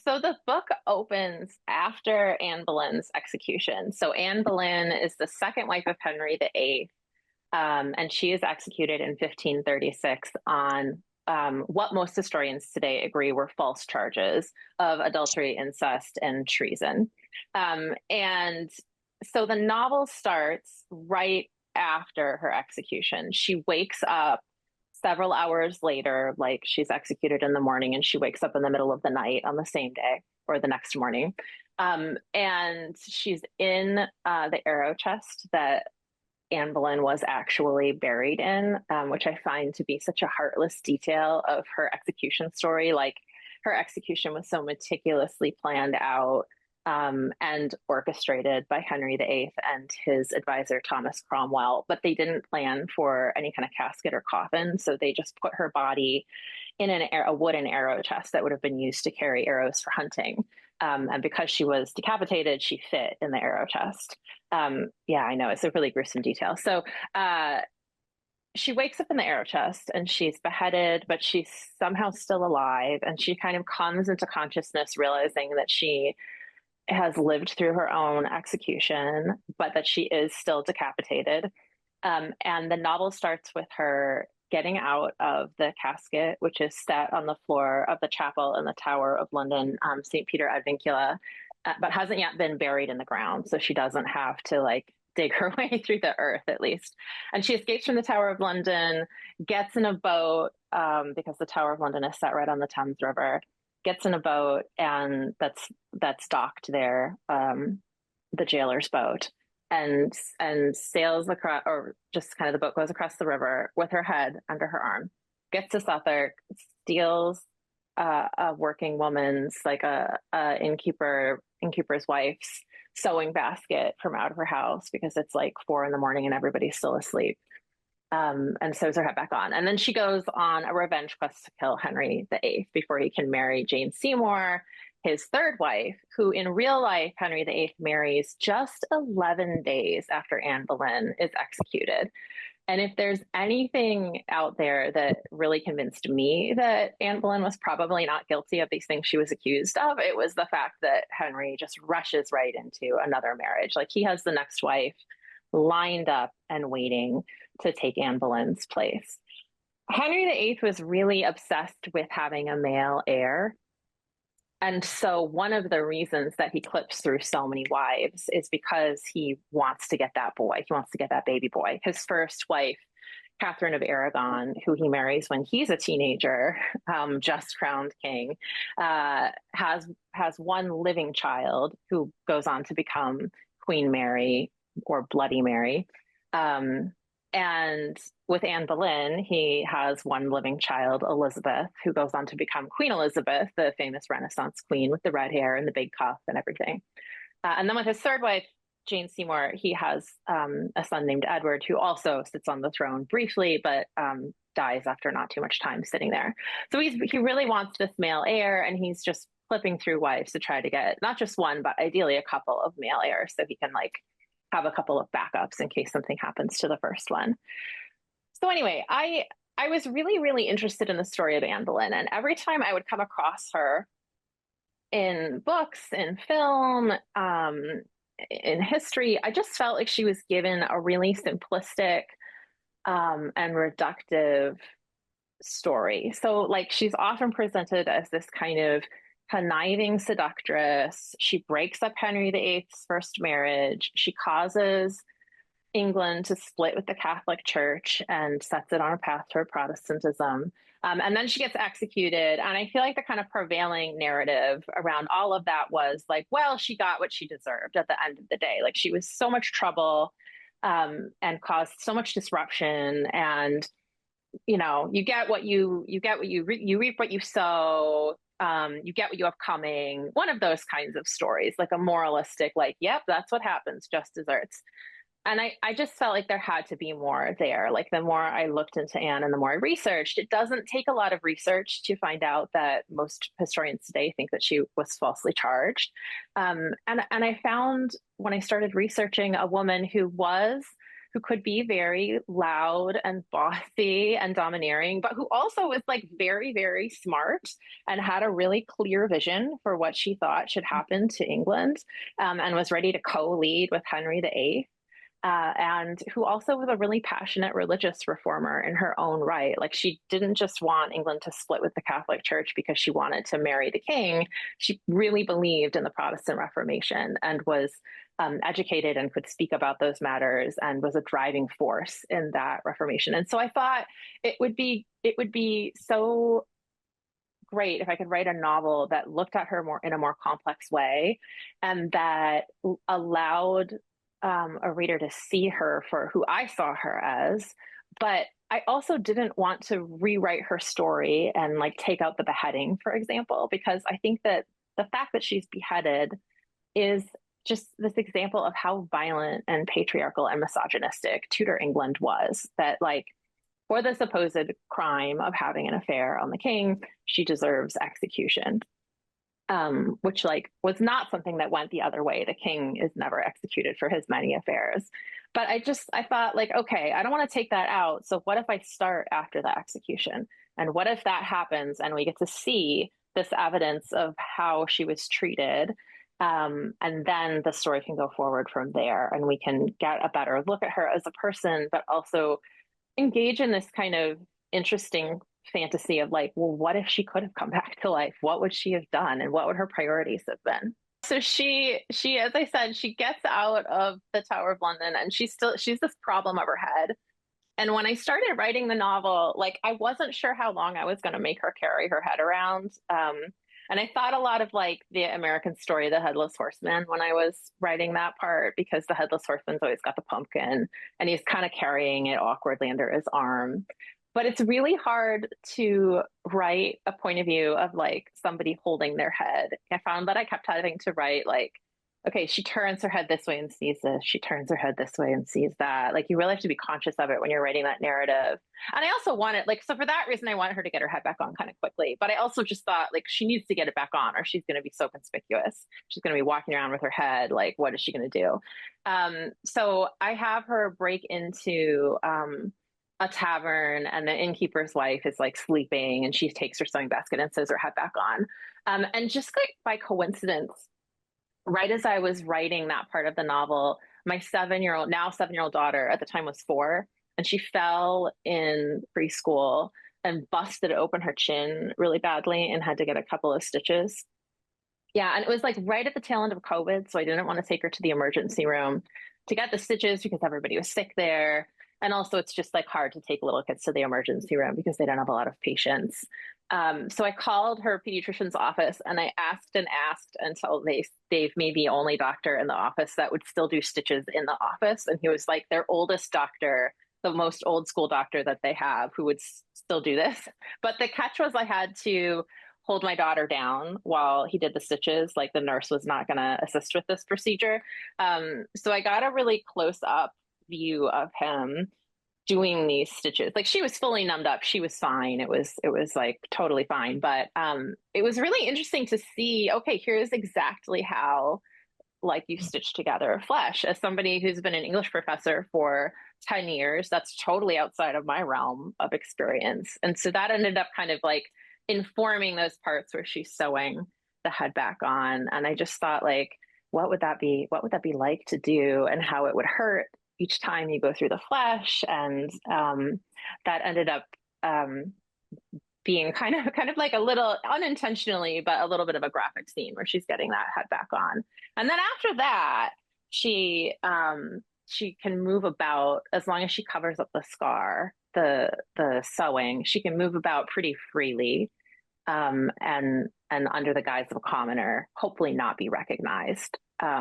So the book opens after Anne Boleyn's execution. So Anne Boleyn is the second wife of Henry VIII, and she is executed in 1536 on what most historians today agree were false charges of adultery, incest, and treason. And so the novel starts right after her execution. She wakes up several hours later, like she's executed in the morning, and she wakes up in the middle of the night on the same day or the next morning. And she's in the arrow chest that Anne Boleyn was actually buried in, which I find to be such a heartless detail of her execution story. Like her execution was so meticulously planned out and orchestrated by Henry VIII and his advisor Thomas Cromwell, but they didn't plan for any kind of casket or coffin, so they just put her body in a wooden arrow chest that would have been used to carry arrows for hunting. And because she was decapitated, she fit in the arrow chest. Yeah, I know it's a really gruesome detail. So she wakes up in the arrow chest and she's beheaded, but she's somehow still alive. And she kind of comes into consciousness, realizing that she has lived through her own execution, but that she is still decapitated. And the novel starts with her getting out of the casket, which is set on the floor of the chapel in the Tower of London, St. Peter ad Vincula, but hasn't yet been buried in the ground. So she doesn't have to like dig her way through the earth, at least. And she escapes from the Tower of London, gets in a boat, because the Tower of London is set right on the Thames River, gets in a boat, and that's docked there, the jailer's boat, and sails across, or just kind of the boat goes across the river with her head under her arm, gets to Suffolk, steals a working woman's, like a innkeeper's wife's sewing basket from out of her house because it's like 4 a.m. and everybody's still asleep. And sews her head back on. And then she goes on a revenge quest to kill Henry VIII before he can marry Jane Seymour, his third wife, who in real life, Henry VIII marries just 11 days after Anne Boleyn is executed. And if there's anything out there that really convinced me that Anne Boleyn was probably not guilty of these things she was accused of, it was the fact that Henry just rushes right into another marriage. Like he has the next wife lined up and waiting to take Anne Boleyn's place. Henry VIII was really obsessed with having a male heir. And so one of the reasons that he clips through so many wives is because he wants to get that boy. He wants to get that baby boy. His first wife, Catherine of Aragon, who he marries when he's a teenager, just crowned king, has one living child who goes on to become Queen Mary or Bloody Mary. And with Anne Boleyn, he has one living child, Elizabeth, who goes on to become Queen Elizabeth, the famous Renaissance queen with the red hair and the big cuff and everything. And then with his third wife, Jane Seymour, he has a son named Edward, who also sits on the throne briefly, but dies after not too much time sitting there. So he really wants this male heir, and he's just flipping through wives to try to get not just one, but ideally a couple of male heirs so he can like have a couple of backups in case something happens to the first one. So anyway, I was really, really interested in the story of Anne Boleyn, and every time I would come across her in books, in film, in history, I just felt like she was given a really simplistic and reductive story. So, like, she's often presented as this kind of conniving seductress. She breaks up Henry VIII's first marriage. She causes England to split with the Catholic Church and sets it on a path toward Protestantism. And then she gets executed. And I feel like the kind of prevailing narrative around all of that was like, well, she got what she deserved at the end of the day. Like she was so much trouble and caused so much disruption. And you get what you reap what you sow. You get what you have coming. One of those kinds of stories, like a moralistic, like, yep, that's what happens, just desserts. And I just felt like there had to be more there. Like the more I looked into Anne and the more I researched, it doesn't take a lot of research to find out that most historians today think that she was falsely charged. And I found when I started researching a woman who who could be very loud and bossy and domineering, but who also was like very, very smart and had a really clear vision for what she thought should happen to England, and was ready to co-lead with Henry VIII, and who also was a really passionate religious reformer in her own right. Like, she didn't just want England to split with the Catholic Church because she wanted to marry the king. She really believed in the Protestant Reformation and was educated and could speak about those matters and was a driving force in that Reformation. And so I thought it would be so great if I could write a novel that looked at her more in a more complex way, and that allowed a reader to see her for who I saw her as. But I also didn't want to rewrite her story and like take out the beheading, for example, because I think that the fact that she's beheaded is just this example of how violent and patriarchal and misogynistic Tudor England was. That, like, for the supposed crime of having an affair on the king, she deserves execution. Which like was not something that went the other way. The king is never executed for his many affairs. But I thought, like, okay, I don't want to take that out. So what if I start after the execution? And what if that happens and we get to see this evidence of how she was treated? And then the story can go forward from there, and we can get a better look at her as a person, but also engage in this kind of interesting fantasy of like, well, what if she could have come back to life? What would she have done? And what would her priorities have been? So she, as I said, she gets out of the Tower of London, and she's this problem of her head. And when I started writing the novel, like, I wasn't sure how long I was going to make her carry her head around. And I thought a lot of like the American Story, The Headless Horseman, when I was writing that part, because the Headless Horseman's always got the pumpkin and he's kind of carrying it awkwardly under his arm. But it's really hard to write a point of view of like somebody holding their head. I found that I kept having to write like, okay, she turns her head this way and sees this. She turns her head this way and sees that. Like, you really have to be conscious of it when you're writing that narrative. And I also wanted, like, so for that reason, I wanted her to get her head back on kind of quickly. But I also just thought, like, she needs to get it back on or she's going to be so conspicuous. She's going to be walking around with her head. Like, what is she going to do? So I have her break into a tavern, and the innkeeper's wife is like sleeping, and she takes her sewing basket and sews her head back on. And just like by coincidence, right as I was writing that part of the novel, my 7-year-old, now 7-year-old daughter at the time was 4, and she fell in preschool and busted open her chin really badly and had to get a couple of stitches. Yeah, and it was like right at the tail end of COVID, so I didn't want to take her to the emergency room to get the stitches because everybody was sick there. And also, it's just like hard to take little kids to the emergency room because they don't have a lot of patience. So I called her pediatrician's office and I asked until they gave me the only doctor in the office that would still do stitches in the office. And he was like their oldest doctor, the most old school doctor that they have, who would still do this. But the catch was I had to hold my daughter down while he did the stitches. Like, the nurse was not going to assist with this procedure. So I got a really close up view of him doing these stitches. Like, she was fully numbed up. She was fine. It was like totally fine. But it was really interesting to see, okay, here's exactly how like you stitch together flesh. As somebody who's been an English professor for 10 years, that's totally outside of my realm of experience. And so that ended up kind of like informing those parts where she's sewing the head back on. And I just thought, like, what would that be? What would that be like to do, and how it would hurt each time you go through the flesh? And that ended up being kind of like a little unintentionally, but a little bit of a graphic scene where she's getting that head back on. And then after that, she can move about as long as she covers up the scar, the sewing. She can move about pretty freely, and under the guise of a commoner, hopefully not be recognized.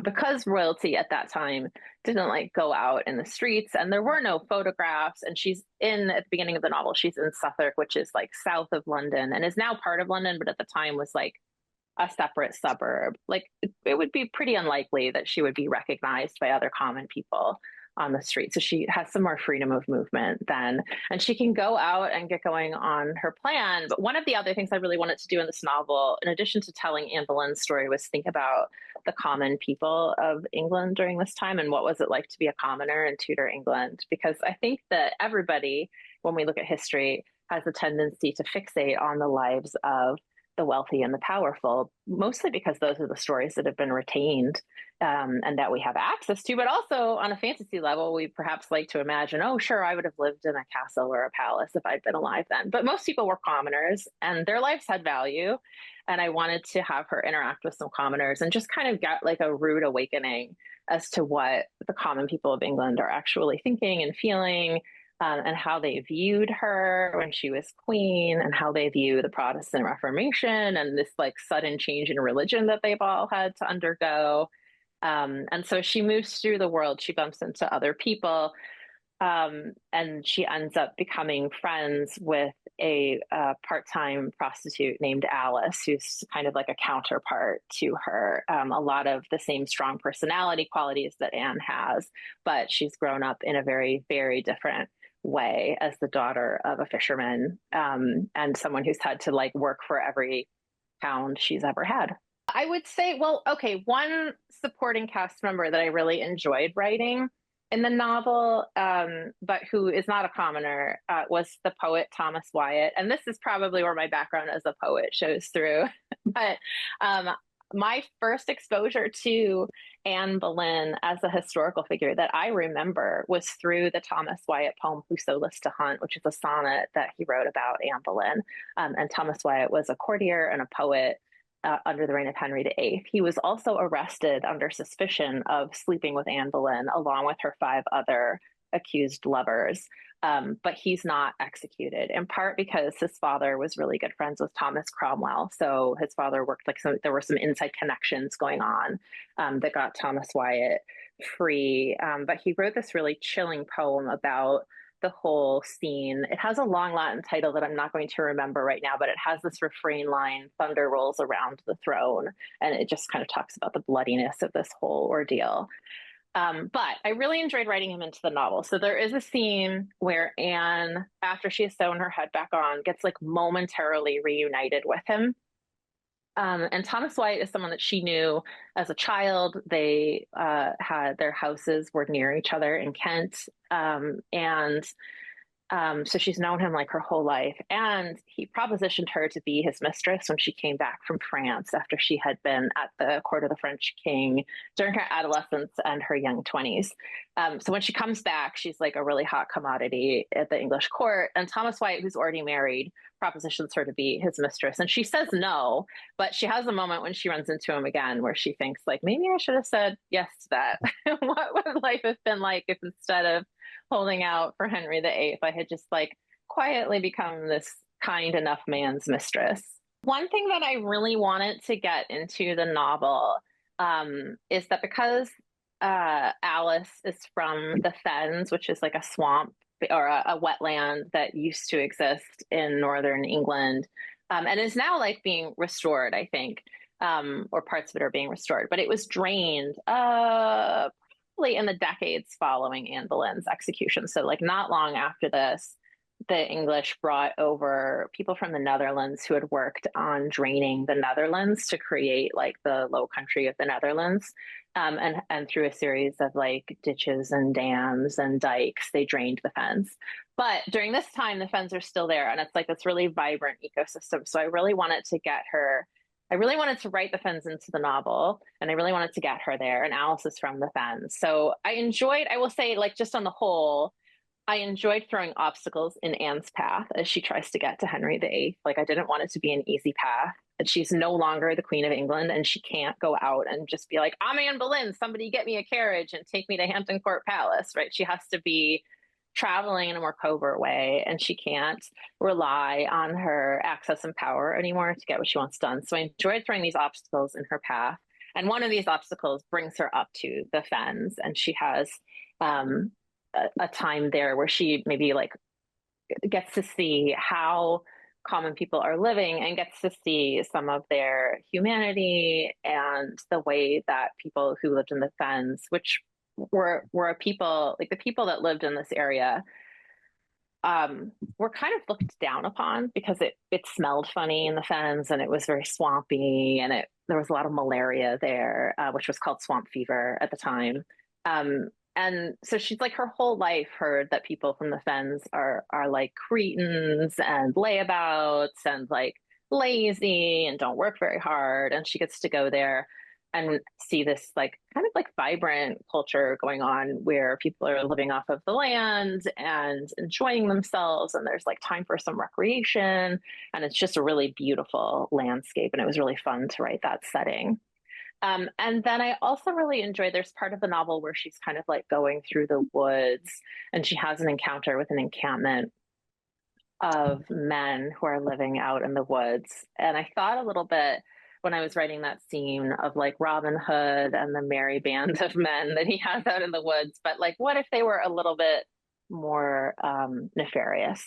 Because royalty at that time didn't like go out in the streets, and there were no photographs. And she's at the beginning of the novel, she's in Southwark, which is like south of London and is now part of London, but at the time was like a separate suburb. Like, it would be pretty unlikely that she would be recognized by other common people. on the street. So she has some more freedom of movement then, and she can go out and get going on her plan. But one of the other things I really wanted to do in this novel, in addition to telling Anne Boleyn's story, was think about the common people of England during this time and what was it like to be a commoner in Tudor England. Because I think that everybody, when we look at history, has a tendency to fixate on the lives of the wealthy and the powerful, mostly because those are the stories that have been retained and that we have access to. But also on a fantasy level, we perhaps like to imagine, oh, sure, I would have lived in a castle or a palace if I'd been alive then. But most people were commoners and their lives had value. And I wanted to have her interact with some commoners and just kind of get like a rude awakening as to what the common people of England are actually thinking and feeling, and how they viewed her when she was queen, and how they view the Protestant Reformation and this like sudden change in religion that they've all had to undergo. And so she moves through the world, she bumps into other people, and she ends up becoming friends with a part-time prostitute named Alice, who's kind of like a counterpart to her. A lot of the same strong personality qualities that Anne has, but she's grown up in a very, very different way as the daughter of a fisherman, and someone who's had to like work for every pound she's ever had. I would say, well, okay, one supporting cast member that I really enjoyed writing in the novel, but who is not a commoner, was the poet Thomas Wyatt. And this is probably where my background as a poet shows through. But um, my first exposure to Anne Boleyn as a historical figure that I remember was through the Thomas Wyatt poem Who So Lists to Hunt, which is a sonnet that he wrote about Anne Boleyn. And Thomas Wyatt was a courtier and a poet under the reign of Henry VIII. He was also arrested under suspicion of sleeping with Anne Boleyn, along with her 5 other accused lovers. But he's not executed, in part because his father was really good friends with Thomas Cromwell. So his father worked like there were some inside connections going on that got Thomas Wyatt free. But he wrote this really chilling poem about the whole scene. It has a long Latin title that I'm not going to remember right now, but it has this refrain line, thunder rolls around the throne. And it just kind of talks about the bloodiness of this whole ordeal. But I really enjoyed writing him into the novel. So there is a scene where Anne, after she has sewn her head back on, gets like momentarily reunited with him. And Thomas White is someone that she knew as a child. They had their houses were near each other in Kent. And so she's known him like her whole life. And he propositioned her to be his mistress when she came back from France after she had been at the court of the French king during her adolescence and her young 20s. So when she comes back, she's like a really hot commodity at the English court. And Thomas White, who's already married, propositions her to be his mistress. And she says no, but she has a moment when she runs into him again where she thinks like, maybe I should have said yes to that. What would life have been like if instead of holding out for Henry VIII, I had just like quietly become this kind enough man's mistress. One thing that I really wanted to get into the novel is that because Alice is from the Fens, which is like a swamp or a wetland that used to exist in northern England, and is now like being restored, I think, or parts of it are being restored, but it was drained probably in the decades following Anne Boleyn's execution. So like not long after this, the English brought over people from the Netherlands who had worked on draining the Netherlands to create like the Low Country of the Netherlands. And through a series of like ditches and dams and dikes, they drained the Fens. But during this time, the Fens are still there, and it's like this really vibrant ecosystem. So I really wanted to get her. I really wanted to write the Fens into the novel, and I really wanted to get her there. And Alice is from the Fens, so I will say, like just on the whole, I enjoyed throwing obstacles in Anne's path as she tries to get to Henry VIII. Like I didn't want it to be an easy path. And she's no longer the Queen of England, and she can't go out and just be like, I'm Anne Boleyn, somebody get me a carriage and take me to Hampton Court Palace, right? She has to be traveling in a more covert way, and she can't rely on her access and power anymore to get what she wants done. So I enjoyed throwing these obstacles in her path. And one of these obstacles brings her up to the Fens, and she has a time there where she maybe like gets to see how common people are living and gets to see some of their humanity and the way that people who lived in the Fens, which were a people like the people that lived in this area were kind of looked down upon because it smelled funny in the fens and it was very swampy and it there was a lot of malaria there, which was called swamp fever at the time. And so she's like her whole life heard that people from the fens are like cretins and layabouts and like lazy and don't work very hard. And she gets to go there and see this like kind of like vibrant culture going on where people are living off of the land and enjoying themselves and there's like time for some recreation and it's just a really beautiful landscape and it was really fun to write that setting. And then I also really enjoy there's part of the novel where she's kind of like going through the woods and she has an encounter with an encampment of men who are living out in the woods. And I thought a little bit when I was writing that scene of like Robin Hood and the merry band of men that he has out in the woods, but like what if they were a little bit more nefarious?